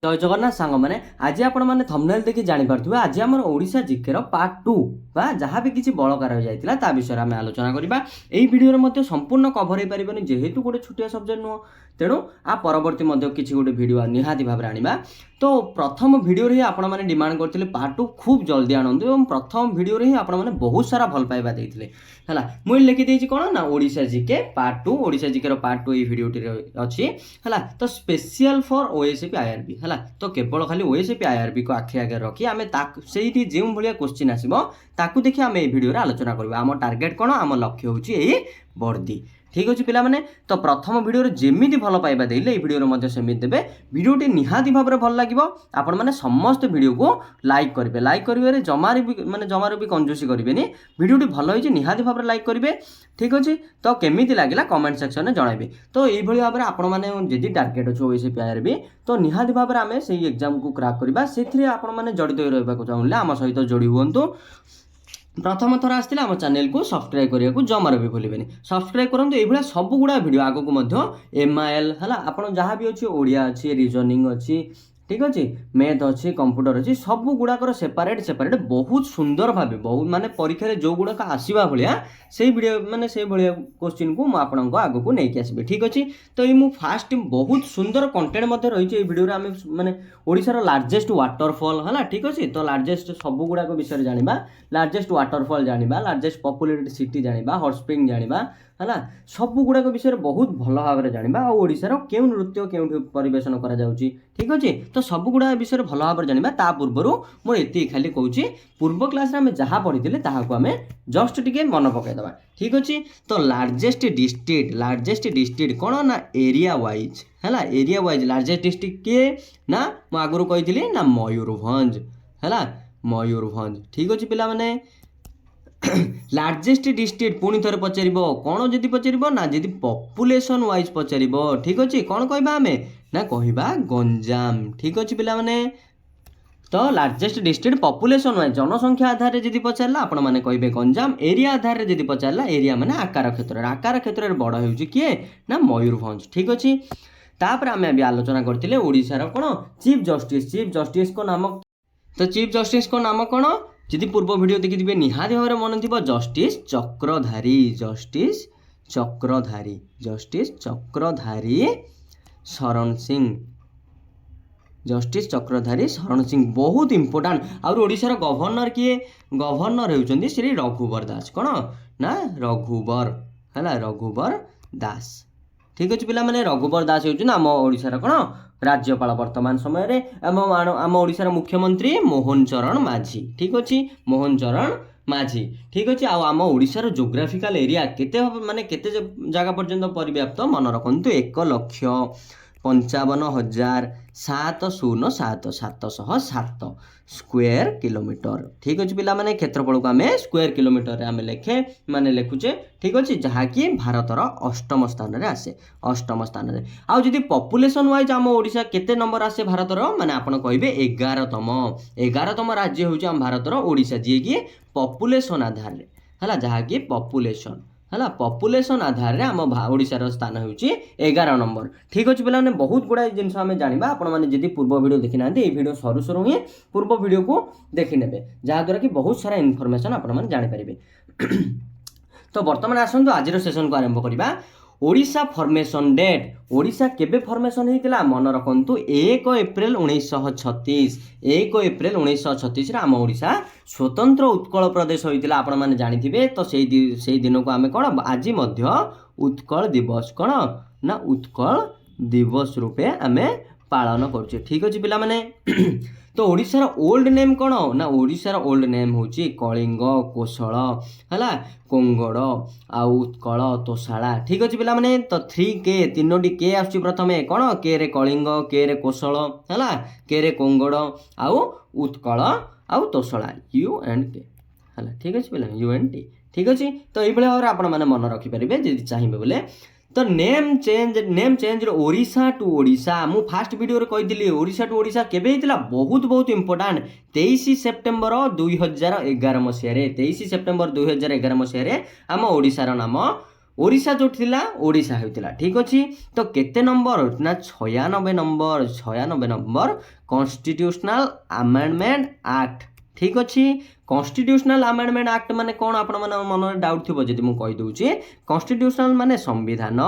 जय जगन्नाथ सांग मैंने आज आपण मैंने थंबनेल देखि जानि पारथुबे आज हमर ओडिशा जीके रो पार्ट 2 बा जहाँ भी किसी बड़का रह जाइतिला ता विषय आम आलोचना करबा। एई वीडियो रे मध्य संपूर्ण कवर हे परिबनी जेहेतु गोटे छुटिया सब्जेक्ट नुह तेणु आ परवर्ती मध्य किसी गोटे वीडियो निहाती भाव आनिबा। तो प्रथम वीडियो रे आपण मैंने डिमांड करथिले पार्ट 2 खूब जल्दी आनंदु एवं प्रथम वीडियो रे आपण मैंने बहुत सारा भल पाइबा देइथिले हला मुई लिखि देइछि कोन ना Odisha GK part 2 Odisha GK रो पार्ट 2 एई वीडियो टी अछि हला। तो स्पेशल फॉर ओएसपी आईआरबी हला तो केवल खाली ओएसपी आईआरबी को आखि आगे रखी आमे सेठी जेउ भलिया क्वेश्चन आसीबो ताकू देखि आमे एई वीडियो रे आलोचना करबा। आम टार्गेट कोन आम लक्ष्य होछि एई वर्दी ठीक अच्छे पिला माने। तो प्रथम वीडियो जेमिति भल पाइबा देले वीडियो मध्य सेमिति देबे वीडियोटी निहाती भाव भल लागिबो। आपण माने समस्त वीडियो को लाइक करिवे लाइक करिवे जमारे भी माने जमारे भी कंजूसी करिवेनी वीडियोटी भल होइछि निहाती भाव लाइक करिवे ठीक अच्छे। तो केमिति लागिला कमेंट सेक्शन में जणाइबे। तो एई भली भाव आपण माने जदि टार्गेट अछि ओएसपी आईआरबी तो निहाती भाव आमे सेही एग्जाम को क्रैक करबा सेथिरे आपण माने जडित रहबा को चाहुले आम सहित जोड़ी हुंतु। प्रथम थर आसला आम चैनल को सब्सक्राइब करने को जमार भी भूलें सब्सक्राइब करूँ। ये सब गुड़ा वीडियो आगक एमआईएल है आपड़ जहाँ भी अच्छी ओडिया अच्छी रीजनिंग अच्छी ठीक अच्छे मैथ अच्छी कंप्यूटर अच्छी सब गुड़ाकर सेपरेट सेपरेट बहुत सुंदर भाव बहुत माने परीक्षा जो गुड़ाक आसवा भाया से वीडियो माने से भाया क्वेश्चन को मुझे आगक नहीं आसबि ठीक अच्छे। तो ये फास्ट बहुत सुंदर कंटेंट रही वीडियो आम माने ओडिशार लार्जेस्ट वाटरफॉल है ठीक अच्छे। तो लार्जेस्ट सब गुड़ाक विषय जाना लार्जेस्ट वाटरफॉल जाना लार्जेस्ट पॉपुलेटेड सिटी जाना हॉट स्प्रिंग जाना है सब गुड़ाक विषय बहुत भल भाव में जाना ओडिशार केउं नृत्य केउं परिवेशन करा जाउची ठीक अच्छे। तो सब गुड़ा विषय भल भाव जाना ता पूर्वर मुझे खाली कहूँ पूर्व क्लास आम जहाँ पढ़ी ताकू आम जस्ट टिके मन पकईदे ठीक अच्छे। तो लार्जेस्ट डिस्ट्रिक्ट कौन ना एरिया वाइज है एरिया वाइज लार्जेस्ट डिस्ट्रिक्ट किए ना मुझे आगुरी कही ना मयूरभंज है मयूरभंज ठीक अच्छे पिला माने। लार्जेस्ट डिस्ट्रिक्ट पुणी थे पचार कौन जदि पचार ना जदि पॉपुलेशन वाइज पचार ठीक अच्छे कौन कहबा आमे ना कहबा गंजाम ठीक अच्छे पिला माने। तो लार्जेस्ट डिस्ट्रिक्ट पॉपुलेशन वाइज जनसंख्या आधार में जदि पचारा आपण मैंने कहे गंजाम एरिया आधार में जदि पचारा एरिया माने आकार क्षेत्र में बड़ हो किए ना मयूरभंज ठीक अच्छे। तापर आम अभी आलोचना करते ओडिशार कौन चीफ जस्टिस को नाम तो चीफ जस्टिस को नाम कौन जदि पूर्व वीडियो देखिए निहाती भाव मन थी जस्टिस चक्रधारी शरण सिंह जस्टिस चक्रधारी शरण सिंह बहुत इंपोर्टाट। और ओडिशार गवर्नर किए गवर्नर होउछन्ती श्री रघुवर दास कौन ना रघुवर है रघुवर दास ठीक अच्छे पिला माने रघुवर दास होउछन आम ओडिशार कौन राज्यपाल वर्तमान समय रे आम ओडिशार मुख्यमंत्री मोहन चरण माझी ठीक अच्छे मोहन चरण माझी ठीक अच्छे। आम ओडिशार जोग्राफिकल एरिया केते माने केते जगह पर्यंत परिव्याप्त मन रखु 1,55,707 स्क्वायर किलोमीटर ठीक अच्छे पिला माने क्षेत्रफल को आम स्क्वायर किलोमीटर आम लेखे माने लिखुचे ठीक अच्छे जहाँकि भारतर अष्टम स्थान में आसे अष्टम स्थान में। आउ जदि पॉपुलेशन वाइज आम ओडिशा केते नंबर आसे भारतर माने आपण कहिबे 11तम राज्य होउछ आम भारतर ओडिशा जे कि पॉपुलेशन आधार रे हला जहाँकि पॉपुलेशन है पॉपुलेशन आधार में आम ओडिशार स्थान होउछि 11 नंबर ठीक अच्छे पिला माने बहुत गुड़ा जिनस आम जाना आपण मैंने जदि पूर्व वीडियो देखी ना वीडियो सरू सरू ही पूर्व वीडियो को देखी ने जहाँद्वारा कि बहुत सारा इनफॉरमेशन आपण मैंने जानीपारे। तो बर्तमान आसतु आज सेशन को आरंभ करवा। ओडिशा फॉर्मेशन डेट ओडिशा केबे फॉर्मेशन होइतिला मन रखंतु 1 एप्रिल 1936 1 एप्रिल 1936 आम ओडिशा स्वतंत्र उत्कल प्रदेश होइतिला आपण माने जानिथिबे। तो सेही दिन को आमे कोन आज मध्य उत्कल दिवस कोन ना उत्कल दिवस रूपे आमे पालन करूचे ठीक अच्छे पिला माने। तो ओडिशार ओल्ड नेम कौन ना ओडिशार ओल्ड नेम होची कलिंग कोशल है कोंगड़ आउ उत्कल तोशाला ठीक अच्छे पिला माने। तो 3K 3टी के आसुची प्रथमे कौन के रे कलिंग के रे कोशल है के रे कोंगड़ आउ उत्कल आउ तोशाला UNK है ठीक अच्छे पिला UNT ठीक अच्छे। तो ये भाव आप मन रखिपारे जदि चाहिए बोले। तो name change Odisha to Odisha मु फास्ट वीडियो रे कही ओडिशा टू ओडिशा केबे हितला बहुत इंपोर्टेंट 23 सेप्टेम्बर 2011 मसीह 23 सेप्टेम्बर 2011 मसीह आम ओडिशार नाम ओडिशा जो थिला ओडिशा होइतिला ठीक अछि। तो केते नंबर ना 96 नंबर कॉन्स्टिट्यूशनल अमेंडमेंट एक्ट ठीक अछि। कॉन्स्टिट्यूशनल अमेंडमेंट एक्ट माने कोन आपण मन मन डाउट थिबो जदि मु कहि दउची। कॉन्स्टिट्यूशनल माने संविधान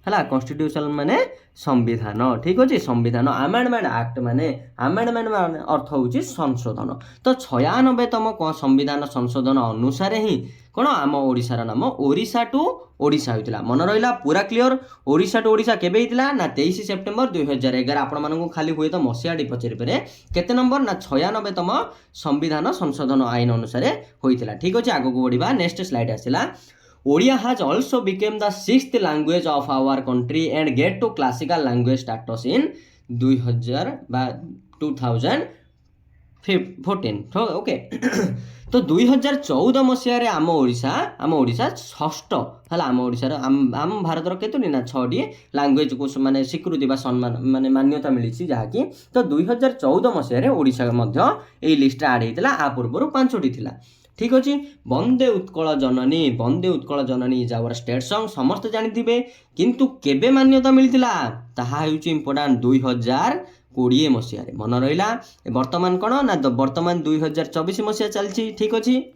हला कॉन्स्टिट्यूशनल माने संविधान ठीक अछि। संविधान अमेंडमेंट एक्ट माने अमेंडमेंट माने अर्थ होउची संशोधन। तो 96तम संविधान संशोधन अनुसार ही कोन आम ओडिशार नाम ओडिशा टू ओडिशा होइतिला। मन रहिला पूरा क्लियर। ओडिशा टू ओडिशा केबे हितिला ना 23 सेप्टेम्बर 2011 आपण मानकु खाली हुए तो मसियाडी पचरि परे केते नंबर ना 96तम संविधान संशोधन आईन अनुसार होइतिला ठीक अछि। आगो को बढ़िबा नेक्स्ट स्लाइड आसिला। Odia has also become the 6th language of our country and get to classical language status in 2000 बा 2014 तो ओके। तो 2014 मसीह आम ओडिशा षष्ठ है आम ओडिशार आम भारतर केतोटी ना 6टी लैंग्वेज को माने स्वीकृति बा सम्मान माने मान्यता मिली जहाँकि। तो 2014 मसीह ओडिशा मध्य एई लिस्ट आड होइतिला। आ पूर्व 5टी थिला ठीक अछि। वंदे उत्कल जननी इज आवर स्टेट सॉन्ग समस्त जानिथिबे किंतु केबे मान्यता मिलितिला ताहा हेउची इंपोर्टेंट 2020 मसीह रे मन रहिला। वर्तमान कोन ना वर्तमान 2024 मसीह चलछि ठीक अछि।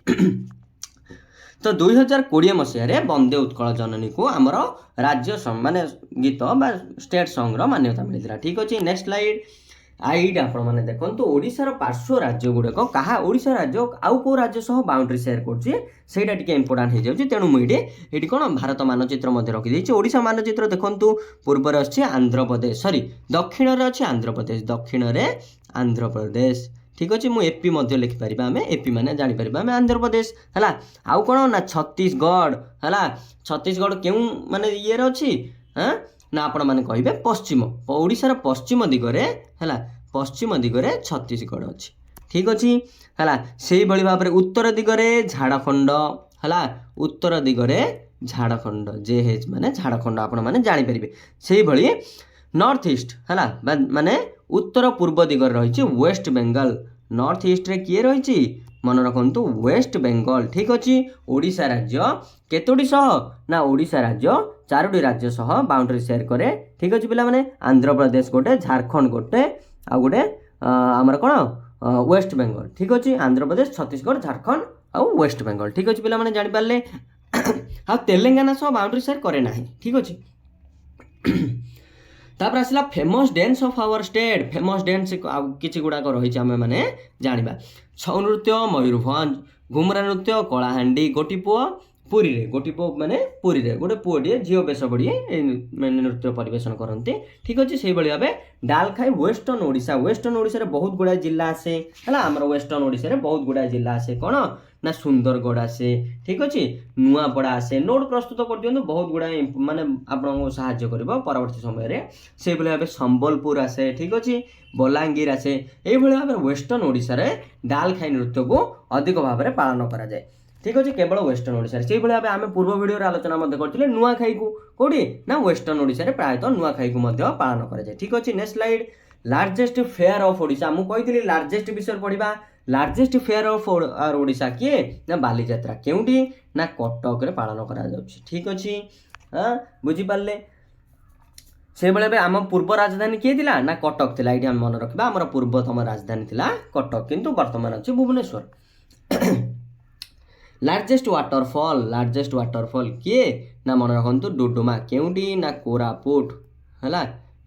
तो 2020 मसीह रे वंदे उत्कल जननी को हमर राज्य माने गीत बा स्टेट सॉन्ग रो मान्यता मिलितिला ठीक अछि। नेक्स्ट स्लाइड आईड आपण माने देखंतु ओडिसा रो पार्श्व राज्य गुडक कहा ओडिसा राज्य आउ को राज्य सह बाउंड्री शेयर करछि सेटा टिके इंपोर्टेंट हे जाउछि। तेनु मुइडे एटी कोन भारत मानचित्र मध्ये रखि दैछि। ओडिसा मानचित्र देखंतु पूर्व रे अछि आंध्र प्रदेश सॉरी दक्षिण रे अछि आंध्र प्रदेश दक्षिण रे आंध्र प्रदेश ठीक अछि। मु एपी मध्ये लिखि परिबा हमें एपी माने जानि परिबा हमें आंध्र प्रदेश हला। आउ कोन ना छत्तीसगढ़ हला। छत्तीसगढ़ केउ माने ये रे अछि हां ना आपण माने कहिबे पश्चिम ओडिसा रो पश्चिम दिगरे हला पश्चिम दिगरे छत्तीसगढ़ अछि ठीक अछि हला। सेही बळी भाबरे उत्तर दिगरे झारखंड हला उत्तर दिगरे झारखंड जे हेज माने झारखंड आपण माने जानि परिबे। सेही बळी नॉर्थ ईस्ट हला माने उत्तर पूर्व दिगरे रहिछि वेस्ट बेंगल। नॉर्थ ईस्ट रे किए रहिछि मन रखंतु वेस्ट बेंगल ठीक अछि। ओडिसा राज्य केतोडी सह ना ओडिसा राज्य 4टी राज्य सह बाउंड्री शेयर करे ठीक अछि पिला माने आंध्र प्रदेश गोटे झारखंड गोटे आ गोटे हमर कोन वेस्ट बेंगल ठीक अछि। आंध्र प्रदेश छत्तीसगढ़ झारखंड आ वेस्ट बेंगल ठीक अछि पिला माने जानि पारले। आ तेलंगाना सह बाउंड्री शेयर करे नाही ठीक अछि। तापर आसला famous dance of our state famous dance किछि गुडा को रहिछि हमें माने जानिबा। छौ नृत्य मयूरभंज घुमरा नृत्य कलाहांडी गोटीपुआ गोटीपुआ माने पुरी रे गोटे पुओडी झियो बेस बडी नृत्य परिवेशन करंती ठीक अछि। सेही बळी भाबे डालखाई वेस्टर्न ओडिसा रे बहुत गुडा जिल्ला आसे हला। हमर वेस्टर्न ओडिसा रे बहुत गुडा जिल्ला आसे कोन ना सुंदरगढ़ आसे ठीक अछि नुआपड़ा आसे। नोट प्रस्तुत कर दियनु बहुत गुडा माने आपन सहाय्य करबो परवर्ती समय रे। सेही बळी भाबे संबलपुर आसे ठीक अछि बलांगीर आसे। एही बळी भाबे वेस्टर्न ओडिसा रे डालखाई नृत्य को अधिक भाबरे पालन करा जाय ठीक अछि केवल वेस्टर्न ओडिसा रे। सेही बळी भाबे आमे पूर्व वीडियो रे आलोचना मध्ये करथिले नुआखाई को कोडी ना वेस्टर्न ओडिसा रे प्रायतः नुआखाई को मध्ये पालन करा जाय ठीक अछि। Next slide largest fair of Odisha मु कहिथिली लार्जेस्ट विषय पढिबा। लार्जेस्ट फेयर ऑफ आर ओडिसा किए ना बालीजात्रा केउटी ना कटक रे पालन करा जाउछि ठीक अछि हां बुझि पाले। से बेले आम पूर्व राजधानी किए थिला ना कटक थिला एठी हम मन रखबा। हमर पूर्वतम राजधानी थिला कटक किंतु वर्तमान अछि भुवनेश्वर। लार्जेस्ट वाटरफॉल किए ना मन रखंतु डुडुमा केउटी ना कोरापुट हला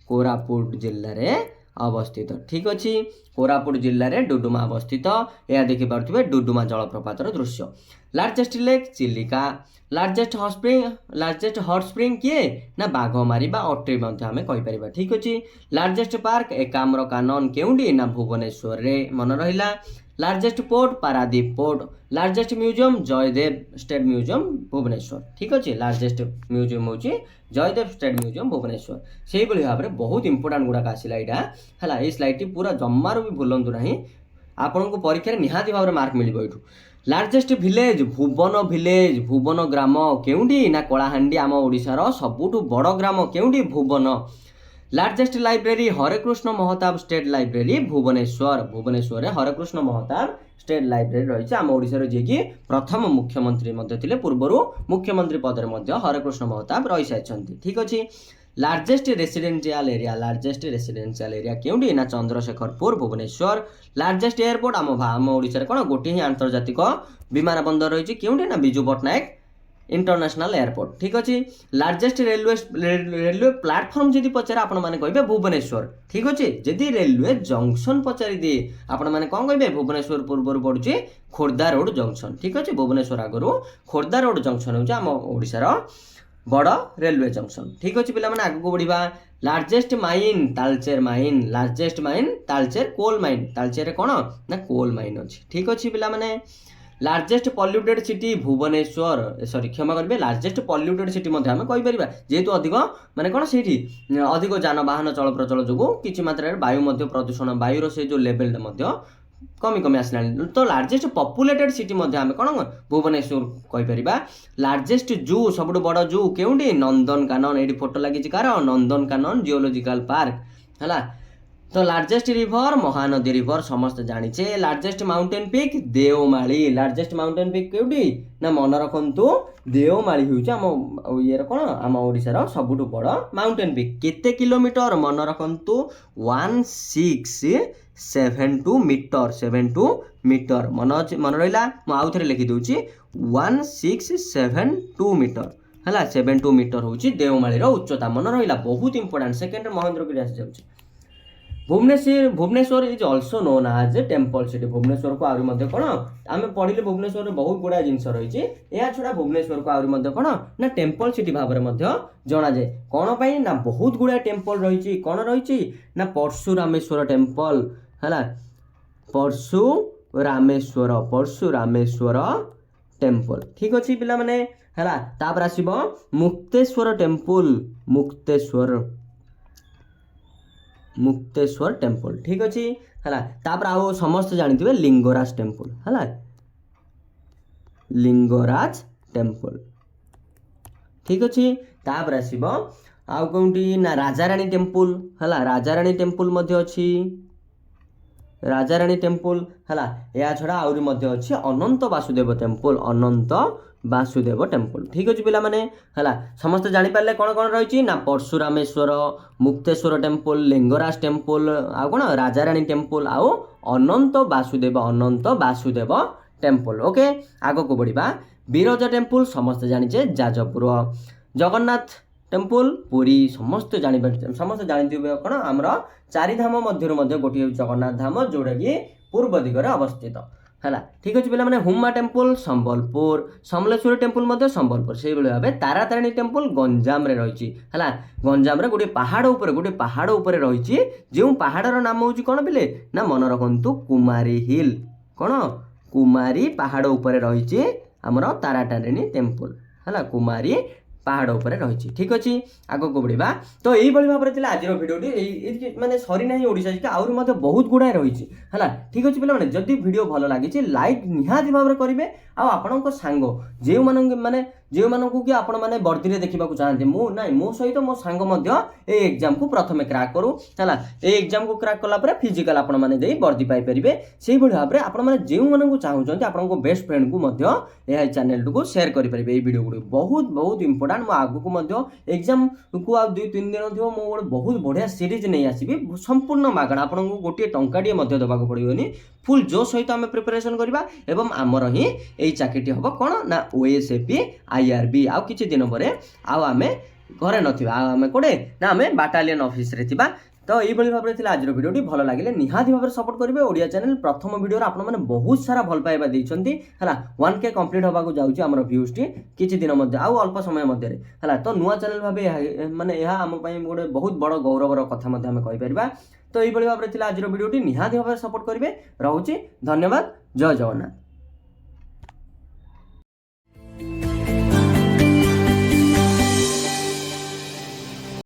कोरापुट जिल्ला रे अवस्थित ठीक अछि। कोरापुट जिल्ला रे डुडुमा अवस्थित या देखि पारथुबे डुडुमा जलप्रपातर दृश्य। Largest lake Chilika. Largest hot spring किए ना बाघमारी बा अट्री मध्ये हमें कहि परिबा ठीक अछि। लार्जेस्ट पार्क एकाम्र कानन केउटी ना भुवनेश्वर रे मन रहिला। Largest port Paradip port. Largest museum Jaydev state museum Bhubaneswar ठीक अछि। लार्जेस्ट म्यूजियम होची जयदेव स्टेट म्यूजियम भुवनेश्वर। सेही बळी भाबरे बहुत इंपोर्टेंट गुडा आसिला एटा हला। ए स्लाइड टी पूरा जम्मारो भी भूलंतु नाही आपन को परीक्षा रे निहाती भाबरे मार्क मिलिबो एठू। लार्जेस्ट विलेज भुवन ग्राम केउटी ना कलाहांडी आम ओडिसा रो सबुठु बड़ ग्राम केउटी Bhuban. Largest library Harekrushna Mahtab state library Bhubaneswar Bhubaneswar Harekrushna Mahtab state library रही आम ओडिशार जी कि प्रथम मुख्यमंत्री थे पूर्व मुख्यमंत्री पदर हरेकृष्ण महताब रही सारी ठीक अच्छे। लार्जेस्ट रेसिडेंशियल एरिया केउंडी ना चंद्रशेखरपुर भुवनेश्वर। लार्जेस्ट एयरपोर्ट आम ओडिशा रे कोन गोटे ही आंतर्जातिक विमान बंदर रही केउंडी ना बिजू पट्टनायक इंटरनेशनल एयरपोर्ट ठीक अच्छे। लार्जेस्ट रेलवे प्लाटफर्म जदि पचारे आपण माने कहबे भुवनेश्वर ठीक अच्छे। जदि रेलवे जंक्शन पचारि दिए आपण माने कौन कहबे भुवनेश्वर पूर्व पड़ुची खोर्धा रोड जंक्शन ठीक अच्छे। भुवनेश्वर आगु खोर्धा रोड जंक्शन होची आम ओडिशार बड़ रेलवे जंक्शन ठीक अच्छे। पिला माने आगु बढ़िबा। Largest mine Talcher mine largest mine Talcher coal mine Talcher कौन ना कोल माइन अच्छी ठीक अच्छे। पिला माने largest polluted city Bhubaneswar sorry क्षमा करेंगे लार्जेस्ट पल्यूटेड सिटी आम कहीपर जेहेतु अधिक माने कौन से अधिक जानवाहन चल प्रचल जो किसी मात्रा वायु प्रदूषण वायुर से जो लेवल कमी कमी आसला तो लार्जेस्ट पपुलेटेड सिटी आम कौन भुवनेश्वर कहीपर। लार्जेस्ट जू सब बड़ जू केउंडी नंदनकानन ये फोटो लगी कार नंदनकानन जियोलॉजिकल पार्क है। तो लार्जेस्ट रिवर महानदी रिवर समस्त जानिचे। Largest mountain peak Deomali largest mountain peak केउडी ना मन रखंतु देवमाली होउछ आम ये कोन आम ओडिसा रो सबुठु बड़ माउंटेन पीक। केते किलोमीटर मन रखंतु 1672 मीटर 72 मीटर मन रहिला म आउ थरे लिखि दोछि 1672 मीटर हला 72 मीटर होउछि देवमाली रो उच्चता मन रहिला बहुत इंपोर्टेंट। सेकंड महेंद्रगिरी आसी जाउछि। Bhubaneswar is also known as temple city Bhubaneswar को आहुरी मध्य कौन आम पढ़ले भुवनेश्वर में बहुत गुड़ा जिनस रही है छड़ा भुवनेश्वर को आहुरी मध्य कौन ना टेम्पल सिटी भाव में जना जाए कौन पाई ना बहुत गुड़ा टेम्पल रही कौन रही ना परशुरामेश्वर टेम्पल है परशुरामेश्वर टेम्पल ठीक अच्छे पिला माने है तापर आसीबो मुक्तेश्वर टेम्पल मुक्तेश्वर टेम्पल ठीक अच्छे है। तापर आओ समस्त जानी लिंगराज टेम्पल है लिंगराज टेम्पल ठीक अच्छे। तापर आसीबो आउ कोंटी ना राजाराणी टेम्पल है राजाराणी टेम्पल मध्य अच्छी राजाराणी टेम्पल है या छड़ा आउरी मध्य अच्छी अनंत वासुदेव टेम्पल अनंत वासुदेव टेम्पल ठीक अच्छे पिला माने है समस्त जानी पारे कौन कौन रही ना परशुरामेश्वर मुक्तेश्वर टेम्पल लिंगराज टेम्पल आउ कौन राजाराणी टेम्पल आउ अनंत वासुदेव टेम्पल ओके। आग को बढ़िबा। बिरजा टेम्पल समस्त जानिचे जाजपुर। जगन्नाथ टेम्पल पुरी समस्त जानी कौन आमर चारि धाम मध्य गोटे जगन्नाथ धाम जोड़ा कि पूर्व दिगरे अवस्थित है ठीक अच्छे पिला माने हुम्मा टेम्पल संबलपुर समलेश्वरी टेम्पल संबलपुर से भाव तारातारिणी टेम्पल गंजाम रही है गंजाम गोटे पहाड़ उपर रही जो पहाड़र नाम हूँ कौन पिले ना मन रखु कुमारी हिल कौन कुमारी पहाड़ उपर रही आमर तारातारिणी टेम्पल है कुमारी पहाड़ उपर रही ठीक अच्छे। आग को बढ़िबा। तो यही भाव में आज भिडियोटी माने सरी ना ओडिशा आहरी बहुत गुड़ाए रही है ठीक अच्छे पे जदि भिडियो भल लगी लाइक निहाती भाव में करेंगे आपण सांग जो माने जो मानू कि आपण मैंने वर्दी में देखा चाहते मो सहित मो सांग एग्जाम को प्रथम क्रैक करूँ है एग्जाम को क्रैक कला फिजिकल आपण मैंने वर्दी पाइपर से भाव में आपण मैंने जो मानू चाहते आपको बेस्ट फ्रेंड को यह चैनल को शेयर करेंगे वीडियो गुड़ बहुत बहुत इंपोर्टेंट मो आगू एग्जाम को आ 2-3 दिन थो मो बहुत बढ़िया सीरीज नहीं आसबि संपूर्ण मागणा आपको गोटे टंकाटे देवा पड़ोनी फुल जो सहित आम प्रिपरेशन करवा एवं आमर ही यही चाकरी हम कौन ना ओएसएपी आईआरबी आउ किछि दिन पर आम घरे नामें कौटे ना आम बाटालियन ऑफिस रे थिबा। तो ये भाव में आज भिडियोटी भल लगे निहाती भाव में सपोर्ट करेंगे ओडिया चैनल प्रथम वीडियो आपने बहुत सारा भल पाइबा देइछंती है 1K कंप्लीट होगा जाऊँगी आम व्यूजटी किछि दिन आउ अल्प समय मध्य है तो नुआ चैनल भाव माने यह आम गोटे बहुत बड़ गौरवर कथा कहीपर। तो ये भाव में आज भिडियोटी निहाती भाव में सपोर्ट करेंगे। रोचे धन्यवाद। जय जगन्नाथ।